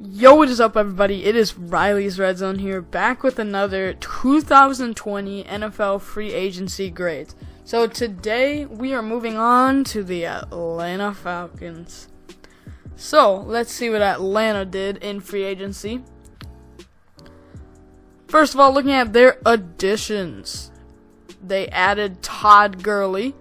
Yo, what is up, everybody? It is Riley's Redzone here, back with another 2020 NFL free agency grades. So today we are moving on to the Atlanta Falcons. So let's see what Atlanta did in free agency. First of all, looking at their additions, they added Todd Gurley,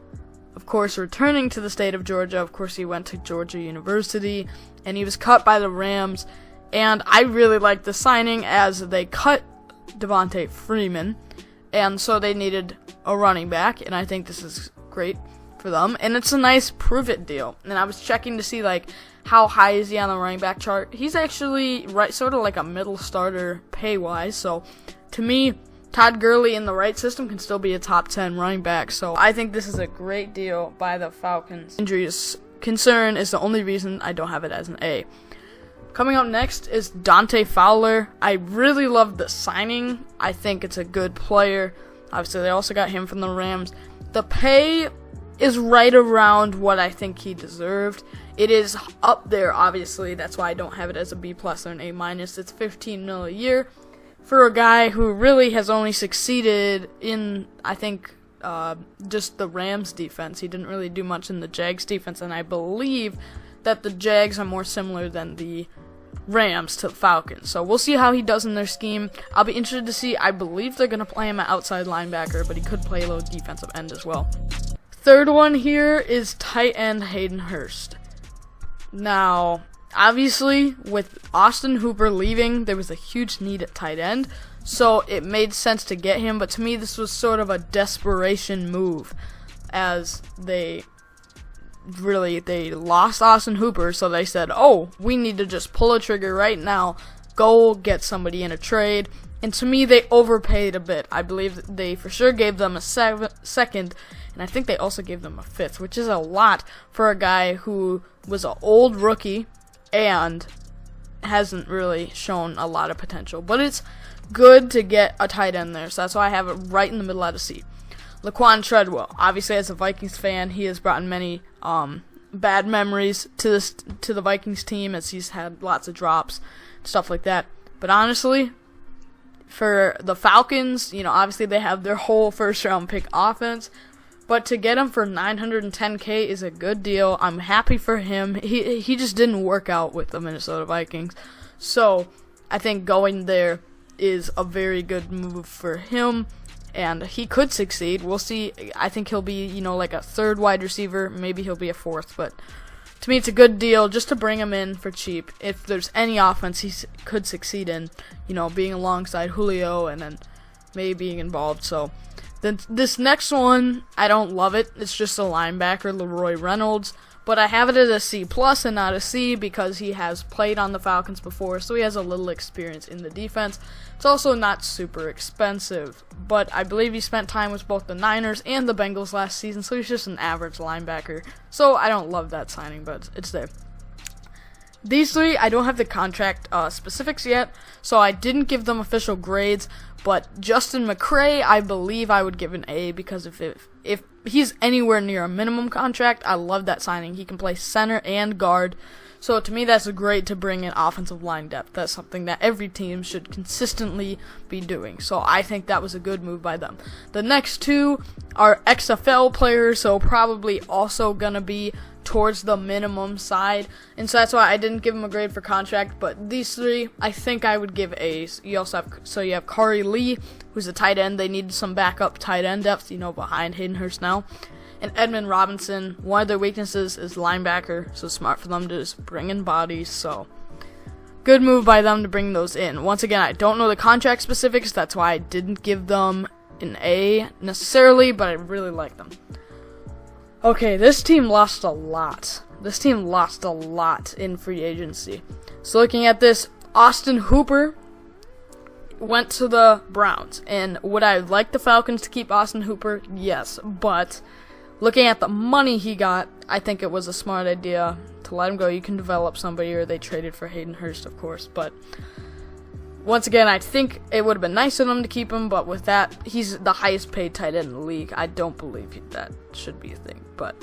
of course returning to the state of Georgia. Of course he went to Georgia University, and he was cut by the Rams. And I really like the signing, as they cut Dante Freeman, and so they needed a running back, and I think this is great for them. And it's a nice prove-it deal. And I was checking to see how high is he on the running back chart. He's actually sort of like a middle starter pay-wise. So to me, Todd Gurley in the right system can still be a top 10 running back. So I think this is a great deal by the Falcons. Injuries concern is the only reason I don't have it as an A. Coming up next is Dante Fowler. I really love the signing. I think it's a good player. Obviously, they also got him from the Rams. The pay is right around what I think he deserved. It is up there, obviously. That's why I don't have it as a B+ or an A-. It's $15 million a year for a guy who really has only succeeded in, I think, just the Rams defense. He didn't really do much in the Jags defense, and I believe that the Jags are more similar than the Rams to the Falcons. So we'll see how he does in their scheme. I'll be interested to see. I believe they're going to play him at outside linebacker, but he could play a little defensive end as well. Third one here is tight end Hayden Hurst. Now, obviously, with Austin Hooper leaving, there was a huge need at tight end, so it made sense to get him. But to me, this was sort of a desperation move, as they lost Austin Hooper, so they said, oh, we need to just pull a trigger right now, go get somebody in a trade. And to me, they overpaid a bit. I believe they for sure gave them a second, and I think they also gave them a fifth, which is a lot for a guy who was an old rookie and hasn't really shown a lot of potential. But it's good to get a tight end there, so that's why I have it right in the middle out of C. Laquan Treadwell, obviously as a Vikings fan, he has brought many bad memories to the Vikings team, as he's had lots of drops, stuff like that. But honestly, for the Falcons, obviously they have their whole first-round pick offense, but to get him for $910K is a good deal. I'm happy for him. He just didn't work out with the Minnesota Vikings, so I think going there is a very good move for him. And he could succeed. We'll see. I think he'll be, like a third wide receiver. Maybe he'll be a fourth. But to me, it's a good deal just to bring him in for cheap. If there's any offense he could succeed in, being alongside Julio and then maybe being involved. So then this next one, I don't love it. It's just a linebacker, Leroy Reynolds. But I have it as a C+ and not a C because he has played on the Falcons before, so he has a little experience in the defense. It's also not super expensive, but I believe he spent time with both the Niners and the Bengals last season, so he's just an average linebacker. So I don't love that signing, but it's there. These three, I don't have the contract specifics yet, so I didn't give them official grades. But Justin McCray, I believe I would give an A, because if he's anywhere near a minimum contract, I love that signing. He can play center and guard. So to me, that's great to bring in offensive line depth. That's something that every team should consistently be doing. So I think that was a good move by them. The next two are XFL players, so probably also going to be towards the minimum side. And so that's why I didn't give him a grade for contract. But these three, I think I would give A's. You have Kari Lee, who's a tight end. They needed some backup tight end depth, behind Hayden Hurst now. And Edmund Robinson, one of their weaknesses is linebacker, so smart for them to just bring in bodies. So good move by them to bring those in. Once again, I don't know the contract specifics. That's why I didn't give them an A necessarily, but I really like them. Okay, this team lost a lot. In free agency. So looking at this, Austin Hooper went to the Browns. And would I like the Falcons to keep Austin Hooper? Yes, but looking at the money he got, I think it was a smart idea to let him go. You can develop somebody, or they traded for Hayden Hurst, of course. But once again, I think it would have been nice of them to keep him, but with that, he's the highest paid tight end in the league. I don't believe that should be a thing. But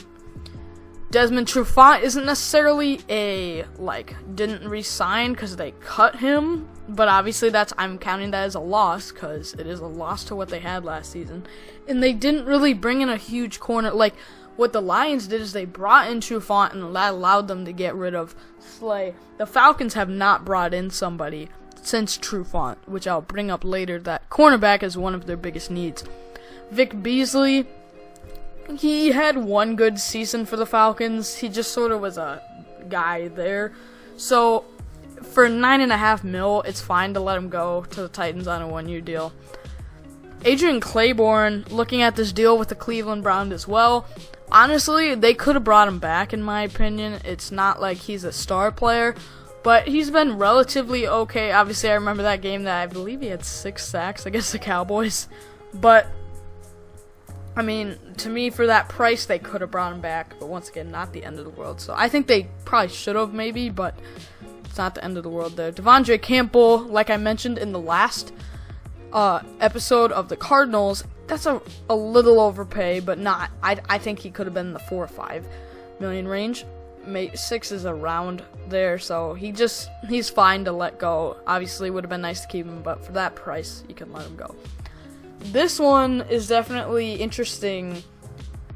Desmond Trufant isn't necessarily didn't re-sign because they cut him, but obviously I'm counting that as a loss because it is a loss to what they had last season. And they didn't really bring in a huge corner. Like, what the Lions did is they brought in Trufant, and that allowed them to get rid of Slay. The Falcons have not brought in somebody since Trufant, which I'll bring up later. That cornerback is one of their biggest needs. Vic Beasley, he had one good season for the Falcons. He just sort of was a guy there. So, for $9.5 million, it's fine to let him go to the Titans on a 1-year deal. Adrian Claiborne, looking at this deal with the Cleveland Browns as well, honestly, they could have brought him back, in my opinion. It's not like he's a star player, but he's been relatively okay. Obviously, I remember that game that I believe he had 6 sacks against the Cowboys. But, I mean, to me, for that price, they could have brought him back. But once again, not the end of the world. So I think they probably should have, maybe, but it's not the end of the world there. Devondre Campbell, like I mentioned in the last episode of the Cardinals, that's a little overpay, but not. I think he could have been in the 4 or 5 million range. 6 is around there, so he's fine to let go. Obviously, would have been nice to keep him, but for that price, you can let him go. This one is definitely interesting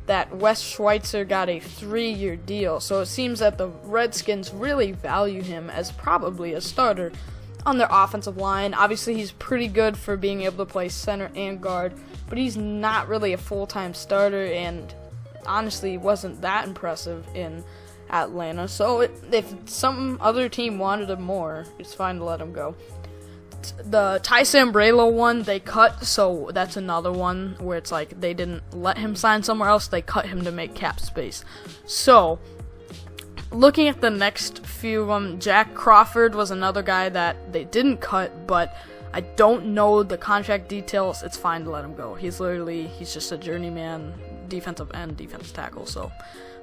that Wes Schweitzer got a 3-year deal, so it seems that the Redskins really value him as probably a starter on their offensive line. Obviously, he's pretty good for being able to play center and guard, but he's not really a full-time starter, and honestly wasn't that impressive in Atlanta. So if some other team wanted him more, it's fine to let him go. The Ty Sambrailo one, they cut, so that's another one where it's like they didn't let him sign somewhere else, they cut him to make cap space. So, looking at the next few of them, Jack Crawford was another guy that they didn't cut, but I don't know the contract details. It's fine to let him go. He's just a journeyman defensive end, defensive tackle, so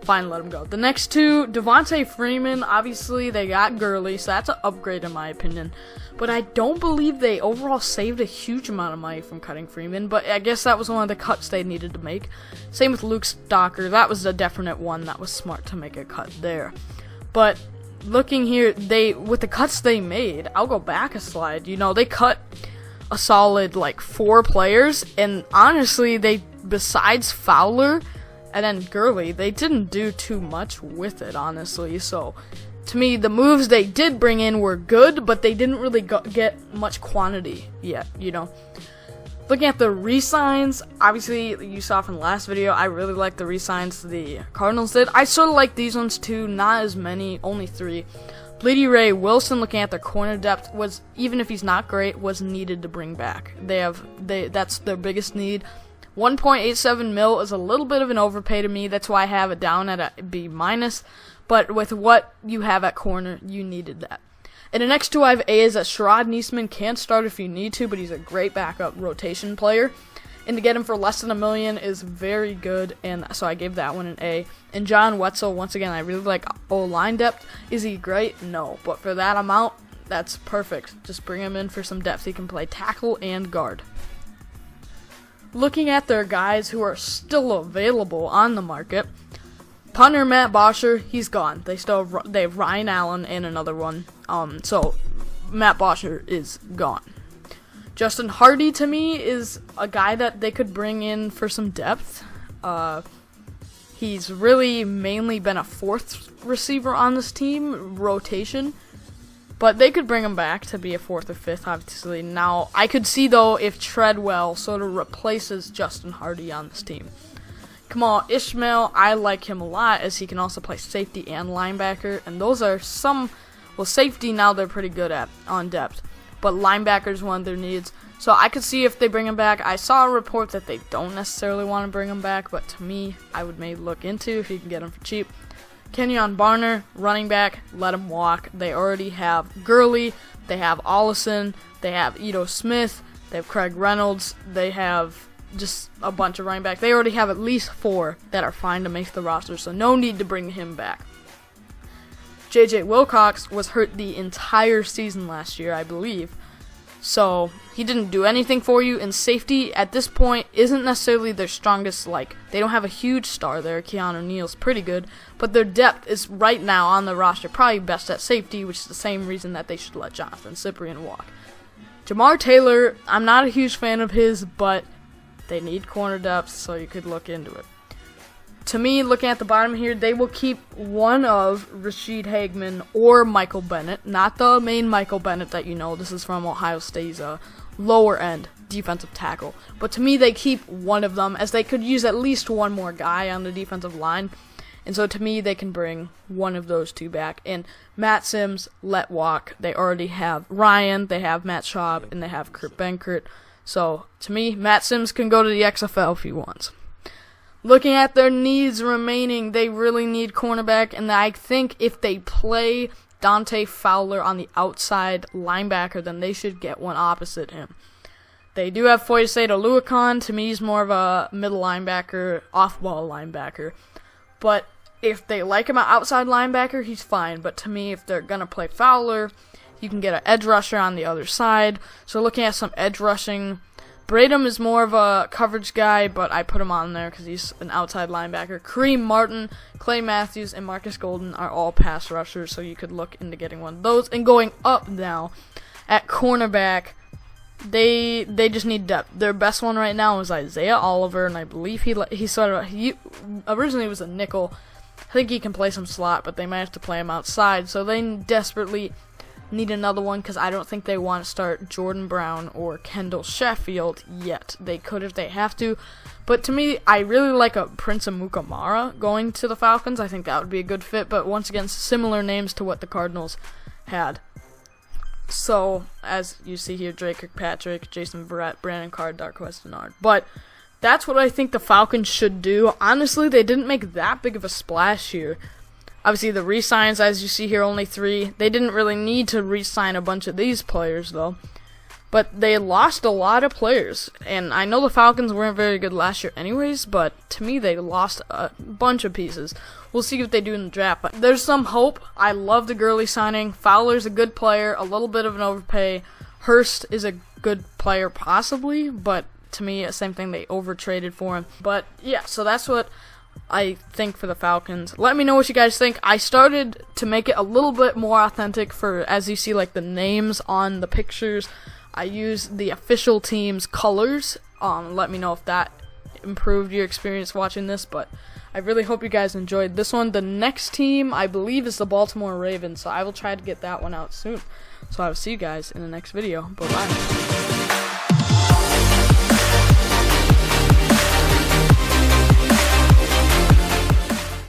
fine to let him go. The next two, Devontae Freeman, obviously they got Gurley, so that's an upgrade in my opinion. But I don't believe they overall saved a huge amount of money from cutting Freeman, but I guess that was one of the cuts they needed to make. Same with Luke Stocker, that was a definite one that was smart to make a cut there. But looking here, with the cuts they made, I'll go back a slide. They cut a solid 4 players, and honestly, besides Fowler and then Gurley, they didn't do too much with it, honestly. So, to me, the moves they did bring in were good, but they didn't really get much quantity yet, Looking at the re-signs, obviously, you saw from the last video, I really like the re-signs the Cardinals did. I sort of like these ones too, not as many, only 3. Bleedy Ray Wilson, looking at their corner depth, was, even if he's not great, was needed to bring back. That's their biggest need. 1.87 mil is a little bit of an overpay to me. That's why I have it down at a B-. But with what you have at corner, you needed that. And the next two I have A is that Sherrod Niesman can start if you need to, but he's a great backup rotation player. And to get him for less than $1 million is very good, and so I gave that one an A. And John Wetzel, once again, I really like O-line depth. Is he great? No. But for that amount, that's perfect. Just bring him in for some depth. He can play tackle and guard. Looking at their guys who are still available on the market, punter Matt Bosher, he's gone. They have Ryan Allen and another one. So Matt Bosher is gone. Justin Hardy, to me, is a guy that they could bring in for some depth. He's really mainly been a 4th receiver on this team, rotation. But they could bring him back to be a 4th or 5th, obviously. Now, I could see, though, if Treadwell sort of replaces Justin Hardy on this team. Kamal Ishmael, I like him a lot, as he can also play safety and linebacker. And those are safety now they're pretty good at on depth. But linebacker is one of their needs. So I could see if they bring him back. I saw a report that they don't necessarily want to bring him back, but to me, I would maybe look into if you can get him for cheap. Kenyon Barner, running back, let him walk. They already have Gurley, they have Ollison, they have Ito Smith, they have Craig Reynolds, they have just a bunch of running backs. They already have at least 4 that are fine to make the roster, so no need to bring him back. J.J. Wilcox was hurt the entire season last year, I believe. So he didn't do anything for you, and safety at this point isn't necessarily their strongest. Like, they don't have a huge star there. Keanu Neal's pretty good, but their depth is right now on the roster probably best at safety, which is the same reason that they should let Jonathan Cyprien walk. Jamar Taylor, I'm not a huge fan of his, but they need corner depth, so you could look into it. To me, looking at the bottom here, they will keep one of Rashid Hageman or Michael Bennett, not the main Michael Bennett that you know. This is from Ohio State's lower end defensive tackle. But to me, they keep one of them, as they could use at least one more guy on the defensive line. And so to me, they can bring one of those two back. And Matt Sims, let walk. They already have Ryan, they have Matt Schaub, and they have Kurt Benkert. So to me, Matt Sims can go to the XFL if he wants. Looking at their needs remaining, they really need cornerback, and I think if they play Dante Fowler on the outside linebacker, then they should get one opposite him. They do have Foyesade Oluokun. To me, he's more of a middle linebacker, off-ball linebacker. But if they like him at outside linebacker, he's fine. But to me, if they're going to play Fowler, you can get an edge rusher on the other side. So looking at some edge rushing, Bradham is more of a coverage guy, but I put him on there because he's an outside linebacker. Kareem Martin, Clay Matthews, and Marcus Golden are all pass rushers, so you could look into getting one of those. And going up now, at cornerback, they just need depth. Their best one right now is Isaiah Oliver, and I believe he originally was a nickel. I think he can play some slot, but they might have to play him outside, so they desperately need another one because I don't think they want to start Jordan Brown or Kendall Sheffield yet. They could if they have to, but to me, I really like a Prince Amukamara going to the Falcons. I think that would be a good fit, but once again, similar names to what the Cardinals had. So, as you see here, Drake Kirkpatrick, Jason Verrett, Brandon Carr, Darqueze Dennard. But that's what I think the Falcons should do. Honestly, they didn't make that big of a splash here. Obviously, the re-signs, as you see here, only 3. They didn't really need to re-sign a bunch of these players, though. But they lost a lot of players. And I know the Falcons weren't very good last year anyways, but to me, they lost a bunch of pieces. We'll see what they do in the draft. But there's some hope. I love the Gurley signing. Fowler's a good player, a little bit of an overpay. Hurst is a good player, possibly, but to me, same thing, they overtraded for him. But yeah, so that's what I think for the Falcons. Let me know what you guys think. I started to make it a little bit more authentic for, as you see, like the names on the pictures. I used the official team's colors. Let me know if that improved your experience watching this, but I really hope you guys enjoyed this one. The next team, I believe, is the Baltimore Ravens, so I will try to get that one out soon. So I will see you guys in the next video. Bye-bye.